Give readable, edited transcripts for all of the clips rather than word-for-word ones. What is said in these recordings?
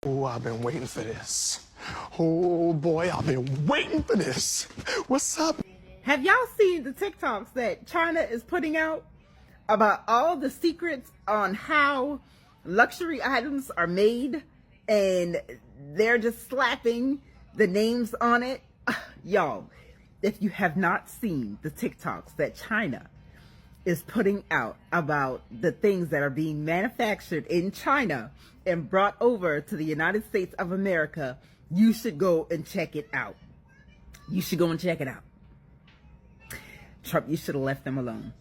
Oh, I've been waiting for this. Oh boy, I've been waiting for this. What's up? Have y'all seen the TikToks that China is putting out about all the secrets on how luxury items are made, and they're just slapping the names on it? Y'all, if you have not seen the TikToks that China is putting out about the things that are being manufactured in China and brought over to the United States of America, you should go and check it out. You should go and check it out. Trump, you should have left them alone.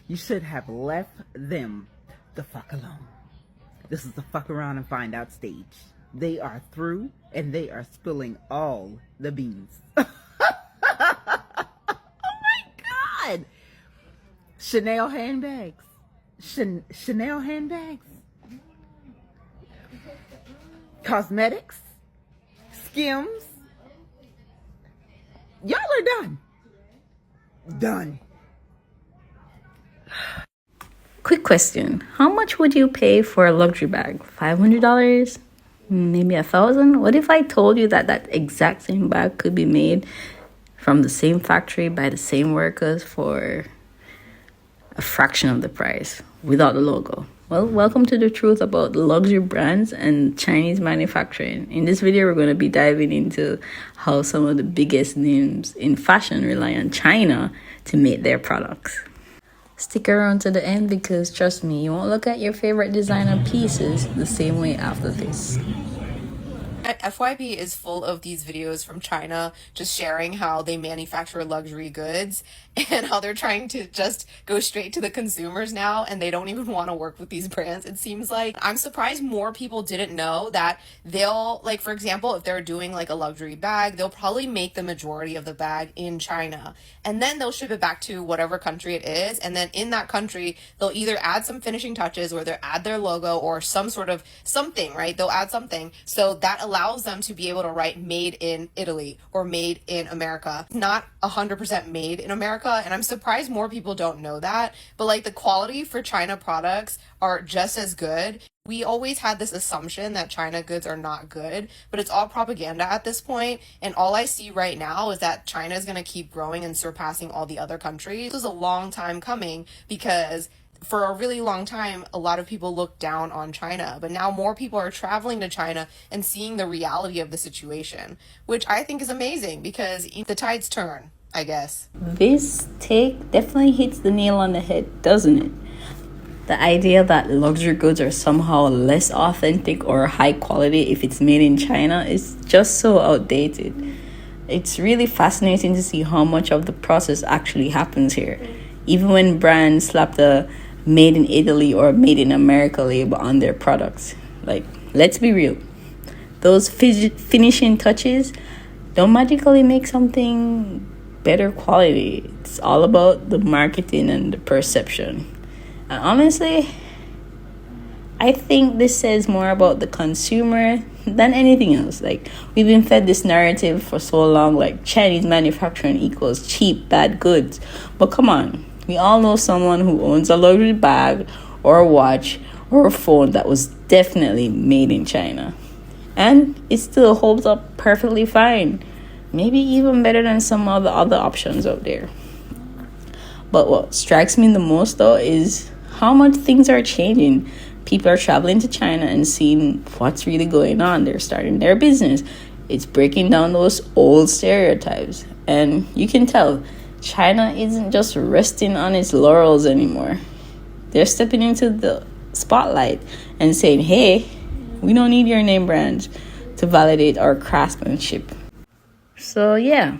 You should have left them the fuck alone. This is the fuck around and find out stage. They are through and they are spilling all the beans. Oh my God. Chanel handbags. Chanel handbags. Cosmetics. Skims. Y'all are done. Done. Quick question. How much would you pay for a luxury bag? $500? Maybe $1,000? What if I told you that that exact same bag could be made from the same factory by the same workers for a fraction of the price without the logo? Well, welcome to the truth about luxury brands and Chinese manufacturing. In this video, we're going to be diving into how some of the biggest names in fashion rely on China to make their products. Stick around to the end because trust me, you won't look at your favorite designer pieces the same way after this. FYP is full of these videos from China just sharing how they manufacture luxury goods and how they're trying to just go straight to the consumers now, and they don't even want to work with these brands, it seems like. I'm surprised more people didn't know that they'll, like, for example, if they're doing like a luxury bag, they'll probably make the majority of the bag in China, and then they'll ship it back to whatever country it is, and then in that country they'll either add some finishing touches or they'll add their logo or some sort of something, right? They'll add something so that allows them to be able to write made in Italy or made in America, not 100% made in America. And I'm surprised more people don't know that, but like the quality for China products are just as good. We always had this assumption that China goods are not good, but it's all propaganda at this point. And all I see right now is that China is going to keep growing and surpassing all the other countries. This is a long time coming because for a really long time, a lot of people looked down on China, but now more people are traveling to China and seeing the reality of the situation, which I think is amazing because the tides turn, I guess. This take definitely hits the nail on the head, doesn't it? The idea that luxury goods are somehow less authentic or high quality if it's made in China is just so outdated. It's really fascinating to see how much of the process actually happens here. Even when brands slap the made in Italy or made in America label on their products. Like, let's be real. Those finishing touches don't magically make something better quality. It's all about the marketing and the perception. And honestly, I think this says more about the consumer than anything else. Like, we've been fed this narrative for so long, like Chinese manufacturing equals cheap, bad goods. But come on, we all know someone who owns a luxury bag or a watch or a phone that was definitely made in China. And it still holds up perfectly fine. Maybe even better than some of the other options out there. But what strikes me the most though is how much things are changing. People are traveling to China and seeing what's really going on. They're starting their business. It's breaking down those old stereotypes. And you can tell China isn't just resting on its laurels anymore. They're stepping into the spotlight and saying, hey, we don't need your name brands to validate our craftsmanship. So yeah,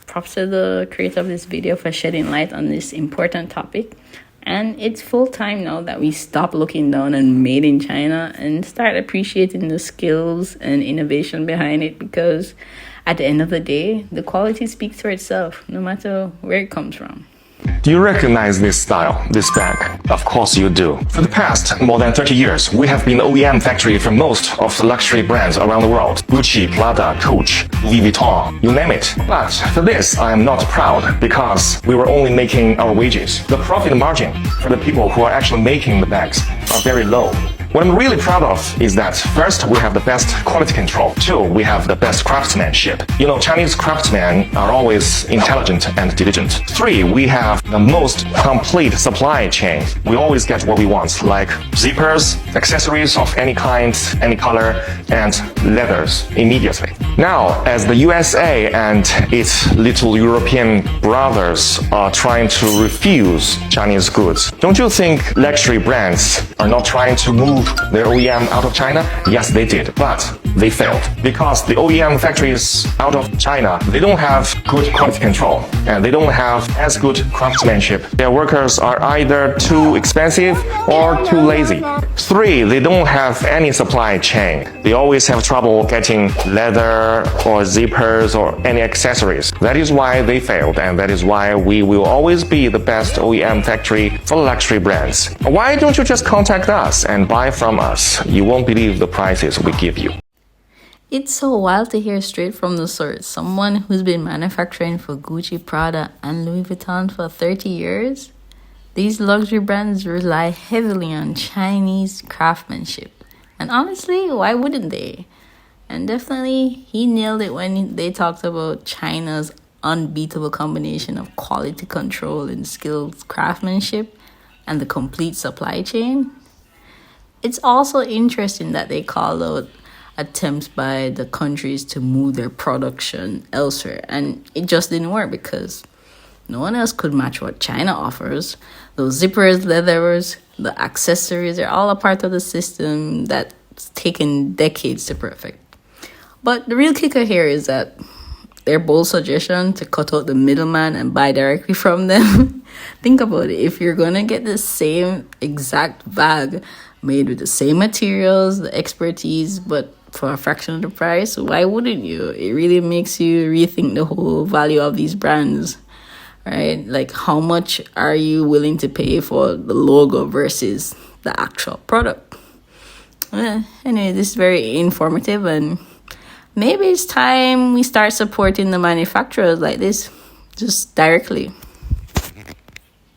props to the creator of this video for shedding light on this important topic. And it's full time now that we stop looking down on made in China and start appreciating the skills and innovation behind it, because at the end of the day, the quality speaks for itself, no matter where it comes from. Do you recognize this style, this bag? Of course you do. For the past more than 30 years, we have been the OEM factory for most of the luxury brands around the world. Gucci, Prada, Coach, Louis Vuitton, you name it. But for this, I am not proud because we were only making our wages. The profit margin for the people who are actually making the bags are very low. What I'm really proud of is that first, we have the best quality control. Two, we have the best craftsmanship. You know, Chinese craftsmen are always intelligent and diligent. Three, we have the most complete supply chain. We always get what we want, like zippers, accessories of any kind, any color, and leathers immediately. Now, as the USA and its little European brothers are trying to refuse Chinese goods, don't you think luxury brands are not trying to move their OEM out of China? Yes, they did, but they failed. Because the OEM factories out of China, they don't have good quality control, and they don't have as good craftsmanship. Their workers are either too expensive or too lazy. Three, they don't have any supply chain. They always have trouble getting leather or zippers or any accessories. That is why they failed, and that is why we will always be the best OEM factory for luxury brands. Why don't you just contact us and buy from us? You won't believe the prices we give you. It's so wild to hear straight from the source. Someone who's been manufacturing for Gucci, Prada, and Louis Vuitton for 30 years. These luxury brands rely heavily on Chinese craftsmanship. And honestly, why wouldn't they? And definitely, he nailed it when they talked about China's unbeatable combination of quality control and skilled craftsmanship and the complete supply chain. It's also interesting that they call out attempts by the countries to move their production elsewhere, and it just didn't work because no one else could match what China offers. Those zippers, leathers, the accessories are all a part of the system that's taken decades to perfect. But the real kicker here is that their bold suggestion to cut out the middleman and buy directly from them. Think about it. If you're going to get the same exact bag made with the same materials, the expertise, but for a fraction of the price, why wouldn't you? It really makes you rethink the whole value of these brands, right? Like, how much are you willing to pay for the logo versus the actual product? Anyway, this is very informative, and maybe it's time we start supporting the manufacturers like this, just directly.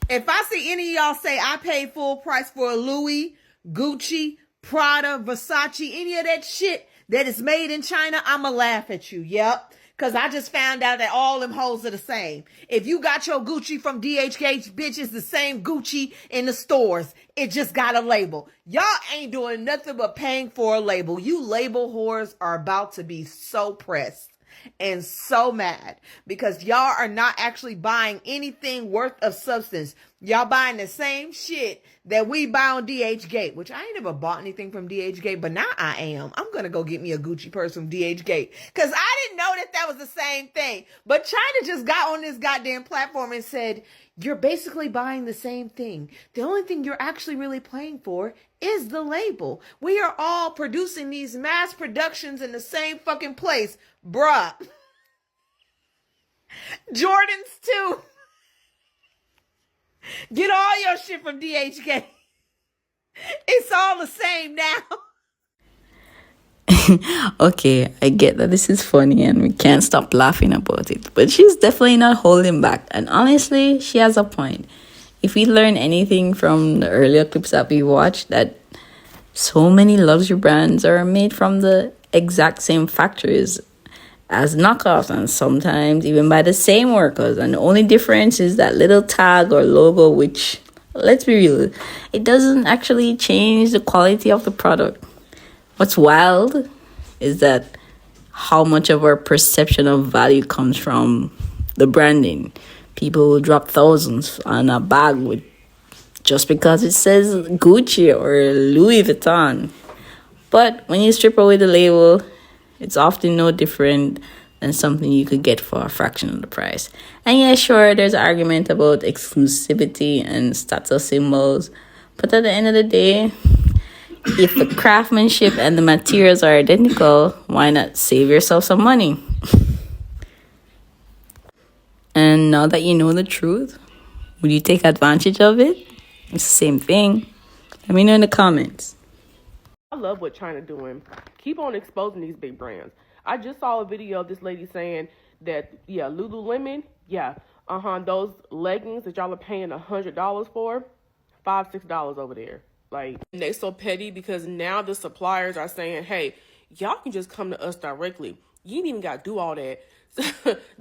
If I see any of y'all say I paid full price for a Louis, Gucci, Prada, Versace, any of that shit that is made in China, I'ma laugh at you. Yep. Because I just found out that all them hoes are the same. If you got your Gucci from DHK, bitch, it's the same Gucci in the stores. It just got a label. Y'all ain't doing nothing but paying for a label. You label whores are about to be so pressed and so mad because y'all are not actually buying anything worth of substance. Y'all buying the same shit that we buy on DHgate, which I ain't never bought anything from DHgate, but now I am. I'm going to go get me a Gucci purse from DHgate because I didn't know that was the same thing. But China just got on this goddamn platform and said, you're basically buying the same thing. The only thing you're actually really paying for is the label. We are all producing these mass productions in the same fucking place. Bruh. Jordans too. Get all your shit from DHK. It's all the same now. Okay, I get that this is funny and we can't stop laughing about it, but she's definitely not holding back. And honestly, she has a point. If we learn anything from the earlier clips that we watched, that so many luxury brands are made from the exact same factories as knockoffs, and sometimes even by the same workers. And the only difference is that little tag or logo, which, let's be real, it doesn't actually change the quality of the product. What's wild is that how much of our perception of value comes from the branding. People will drop thousands on a bag with just because it says Gucci or Louis Vuitton. But when you strip away the label, it's often no different than something you could get for a fraction of the price. And yeah, sure, there's an argument about exclusivity and status symbols. But at the end of the day, if the craftsmanship and the materials are identical, why not save yourself some money? And now that you know the truth, would you take advantage of it? It's the same thing. Let me know in the comments. I love what China doing. Keep on exposing these big brands. I just saw a video of this lady saying that, yeah, Lululemon, those leggings that y'all are paying $100 for, $5-6 over there. Like, and they so petty because now the suppliers are saying, hey, y'all can just come to us directly. You ain't even got to do all that.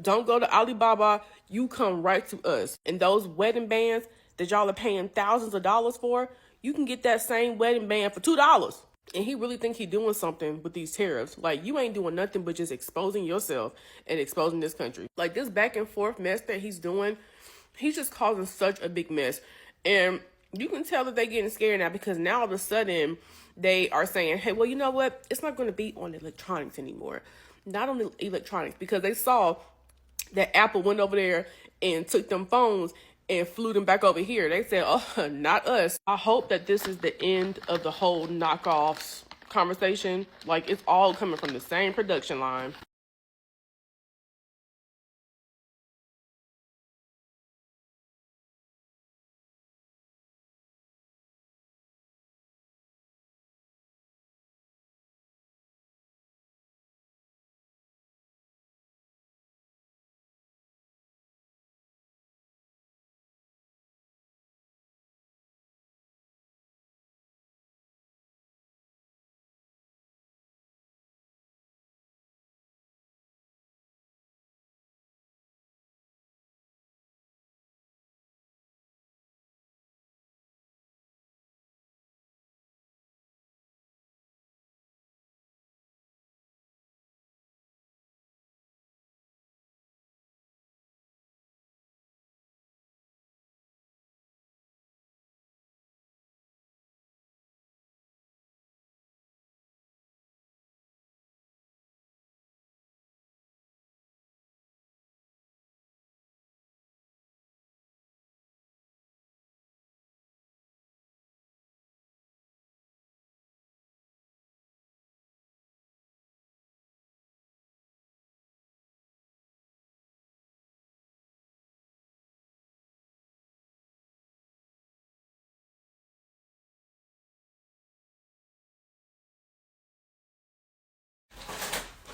Don't go to Alibaba. You come right to us. And those wedding bands that y'all are paying thousands of dollars for, you can get that same wedding band for $2. And he really think he doing something with these tariffs. Like, you ain't doing nothing but just exposing yourself and exposing this country. Like, this back and forth mess that he's doing, he's just causing such a big mess. And you can tell that they're getting scared now, because now all of a sudden they are saying, hey, well, you know what? It's not going to be on electronics anymore. Not on the electronics, because they saw that Apple went over there and took them phones and flew them back over here. They said, oh, not us. I hope that this is the end of the whole knockoffs conversation. Like, it's all coming from the same production line.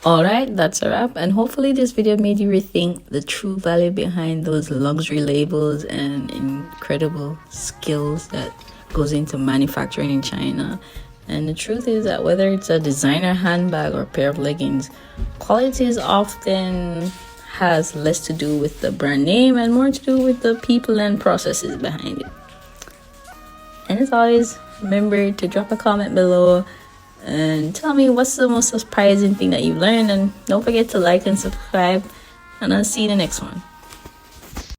Alright, that's a wrap, and hopefully this video made you rethink the true value behind those luxury labels and incredible skills that goes into manufacturing in China. And the truth is that whether it's a designer handbag or a pair of leggings, quality is often has less to do with the brand name and more to do with the people and processes behind it. And as always, remember to drop a comment below and tell me what's the most surprising thing that you've learned, and don't forget to like and subscribe, and I'll see you in the next one.